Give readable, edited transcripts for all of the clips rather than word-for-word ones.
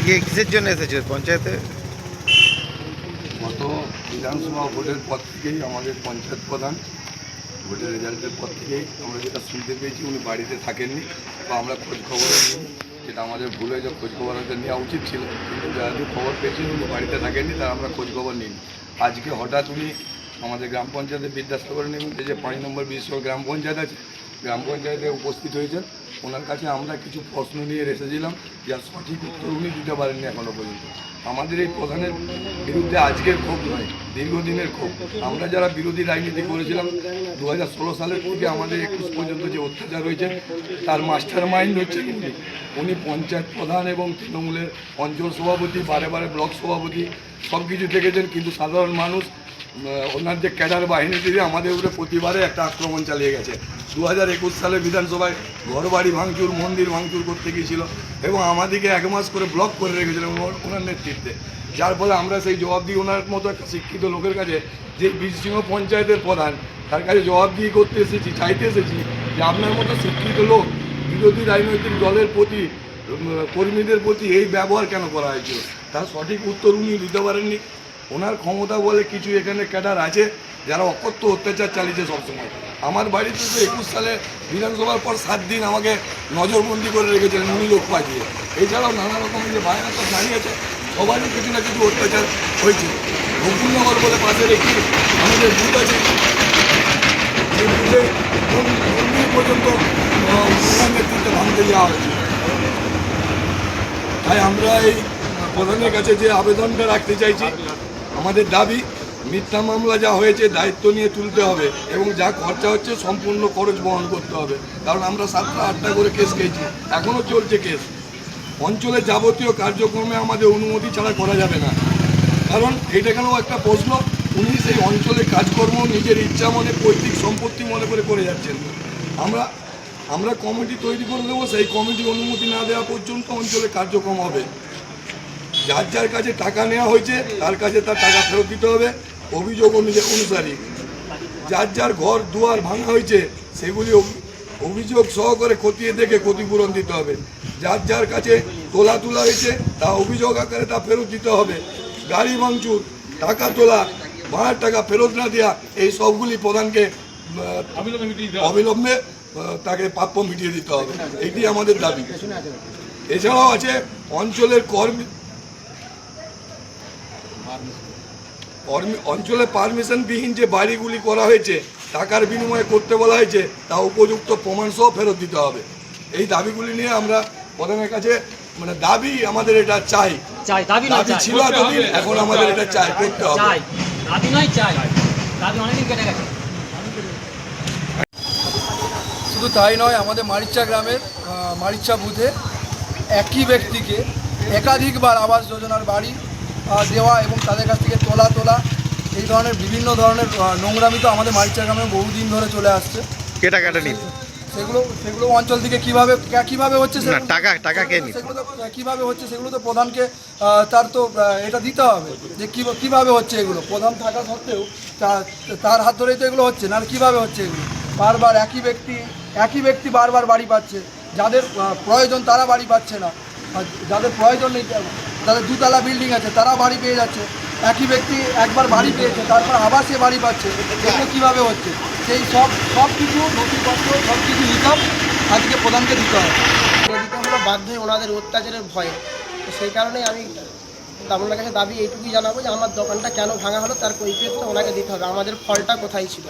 আজকে কিসের জন্য এসেছে পঞ্চায়েতে? গত বিধানসভা ভোটের পর থেকেই আমাদের পঞ্চায়েত প্রধান ভোটের রেজাল্টের পর থেকেই আমরা যেটা শুনতে পেয়েছি উনি বাড়িতে থাকেননি বা আমরা খোঁজখবরও নিই, যেটা আমাদের ভুল হয়েছে। খোঁজখবর হয়তো নেওয়া উচিত ছিল, কিন্তু যারা খবর পেয়েছি উনি বাড়িতে থাকেননি, তারা আমরা খোঁজখবর নিই। আজকে হঠাৎ উনি আমাদের গ্রাম পঞ্চায়েতের বিদ্যাসাগরের নিমিত্তে যে 5 নম্বর বিশ্ব গ্রাম পঞ্চায়েত আছে, গ্রাম পঞ্চায়েতে উপস্থিত হয়েছেন। ওনার কাছে আমরা কিছু প্রশ্ন নিয়ে এসেছিলাম, যার সঠিক উত্তর উনি দিতে পারেননি এখনও পর্যন্ত। আমাদের এই প্রধানের বিরুদ্ধে আজকের ক্ষোভ নয়, দীর্ঘদিনের ক্ষোভ। আমরা যারা বিরোধী রাজনীতি করেছিলাম 2016 সালের থেকে আমাদের 21 পর্যন্ত যে অত্যাচার হয়েছে, তার মাস্টার মাইন্ড হচ্ছে উনি পঞ্চায়েত প্রধান এবং তৃণমূলের অঞ্চল সভাপতি, বারে বারে ব্লক সভাপতি, সব কিছু দেখেছেন। কিন্তু সাধারণ মানুষ ওনার যে ক্যাডার বাহিনী দিয়ে আমাদের উপরে প্রতিবারে একটা আক্রমণ চালিয়ে গেছে। 2021 সালে বিধানসভায় ঘরবাড়ি ভাঙচুর, মন্দির ভাঙচুর করতে গিয়েছিল এবং আমাদেরকে 1 মাস করে ব্লক করে রেখেছিল ওনার নেতৃত্বে। যার ফলে আমরা সেই জবাবদিহি ওনার মতো একটা শিক্ষিত লোকের কাছে, যে বীরসিংহ পঞ্চায়েতের প্রধান, তার কাছে জবাবদিহি করতে এসেছি, চাইতে এসেছি যে আপনার মতো শিক্ষিত লোক বিরোধী রাজনৈতিক দলের প্রতি, কর্মীদের প্রতি এই ব্যবহার কেন করা হয়েছিল, তার সঠিক উত্তর উনি দিতে পারেননি। ওনার ক্ষমতা বলে কিছু এখানে ক্যাডার আছে যারা অকথ্য অত্যাচার চালিয়েছে সবসময়। আমার বাড়িতে তো 21 সালে বিধানসভার পর 7 দিন আমাকে নজরবন্দি করে রেখেছিলেন উনি লোক পাঠিয়ে। এছাড়াও নানা রকমের যে বায়না সব জানিয়েছে, সবারই কিছু না কিছু অত্যাচার হয়েছে। গোকুলনগর বলে পাশে রেখে আমাদের বুথ আছে, সেই বুথে মন্দির পর্যন্ত ওনার নেতৃত্বে ভাঙতে যাওয়া হয়েছে। তাই আমরা এই প্রধানের কাছে যে আবেদনটা রাখতে চাইছি, আমাদের দাবি মিথ্যা মামলা যা হয়েছে দায়িত্ব নিয়ে তুলতে হবে এবং যা খরচা হচ্ছে সম্পূর্ণ খরচ বহন করতে হবে। কারণ আমরা 7টা 8টা করে কেস খেয়েছি, এখনও চলছে কেস। অঞ্চলের যাবতীয় কার্যক্রমে আমাদের অনুমতি ছাড়া করা যাবে না। কারণ এইটা কেন একটা প্রশ্ন, উনি সেই অঞ্চলে কাজকর্ম নিজের ইচ্ছা মনে, পৈতৃক সম্পত্তি মনে করে যাচ্ছেন। আমরা কমিটি তৈরি করে দেবো, সেই কমিটি অনুমতি না দেওয়া পর্যন্ত অঞ্চলে কার্যক্রম হবে। যার যার কাছে টাকা নেওয়া হয়েছে তার কাছে তার টাকা ফেরত দিতে হবে অভিযোগ অনুসারী। যার যার ঘর দুয়ার ভাঙা হয়েছে সেগুলি অভিযোগ সহকারে খতিয়ে দেখে ক্ষতিপূরণ দিতে হবে। যার যার কাছে তোলা হয়েছে তা অভিযোগ আকারে তা ফেরত দিতে হবে। গাড়ি ভাঙচুর, টাকা তোলা, ভাড়ার টাকা ফেরত না দেওয়া, এই সবগুলি প্রধানকে অবিলম্বে তাকে প্রাপ্য মিটিয়ে দিতে হবে। এটি আমাদের দাবি। এছাড়াও আছে অঞ্চলের অঞ্চলে পারমিশনবিহীন যে বাড়িগুলি করা হয়েছে, টাকার বিনিময়ে করতে বলা হয়েছে, তা উপযুক্ত প্রমাণ সহ ফেরত দিতে হবে। এই দাবিগুলি নিয়ে আমরা প্রধানের কাছে দাবি আমাদের এটা চাই, দাবি ছিল এতদিন, এখন আমাদের এটা চাই, করতে হবে। শুধু তাই নয়, আমাদের মারিচা গ্রামের মারিচা বুথে একই ব্যক্তিকে একাধিকবার আবাস যোজনার বাড়ি দেওয়া এবং তাদের কাছ থেকে তোলা এই ধরনের বিভিন্ন ধরনের নোংরামি তো আমাদের মারিচা গ্রামে বহুদিন ধরে চলে আসছে। টাকাটা নিন সেগুলো অঞ্চল থেকে কিভাবে হচ্ছে, টাকা সেগুলো তো কীভাবে হচ্ছে সেগুলো তো প্রধানকে তার তো এটা দিতে হবে যে কীভাবে হচ্ছে এগুলো। প্রধান থাকা সত্ত্বেও তার হাত ধরেই তো এগুলো হচ্ছে না, কীভাবে হচ্ছে এগুলো। বারবার একই ব্যক্তি বারবার বাড়ি পাচ্ছে, যাদের প্রয়োজন তারা বাড়ি পাচ্ছে না, যাদের প্রয়োজন নেই, যাদের 2 তলা বিল্ডিং আছে তারা বাড়ি পেয়ে যাচ্ছে। একই ব্যক্তি একবার বাড়ি পেয়েছে, তারপর আবার সে বাড়ি পাচ্ছে। এগুলো কীভাবে হচ্ছে, সেই সব কিছু নথিপত্র সব কিছু হিসাব আজকে প্রধানকে দিতে হবে। দিতে হলো বাধ্য হয়ে ওনাদের অত্যাচারের ভয়ে। তো সেই কারণেই আমি আপনার কাছে দাবি এইটুকুই জানাবো যে আমার দোকানটা কেন ভাঙা হলো তার কৈফিয়তটা ওনাকে দিতে হবে, আমাদের ফলটা কোথায় ছিল।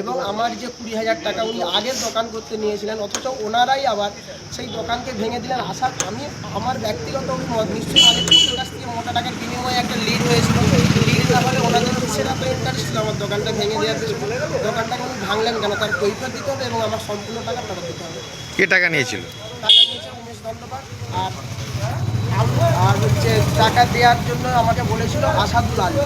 এবং আমার যে 20,000 টাকা উনি আগের দোকান করতে নিয়েছিলেন, অথচ ওনারাই আবার সেই দোকানকে ভেঙে দিলেন। আমি আমার ব্যক্তিগত নিশ্চয়ই আগের কাছ থেকে মোটা টাকার বিনিময়ে একটা লিড হয়েছিল, লিড না হলে ওনাদের সেটা তো ইন্টারেস্ট ছিল আমার দোকানটা ভেঙে দেওয়ার জন্য। দোকানটাকে উনি ভাঙলেন কেন, তার কৈফিয়ত দিতে হবে এবং আমার সম্পূর্ণ টাকা ফেরত দিতে হবে। কে টাকা নিয়েছিল? টাকা নিয়েছে উমেশ দণ্ডপাট, আর হচ্ছে টাকা দেওয়ার জন্য আমাকে বলেছিল আসাদুল আলী।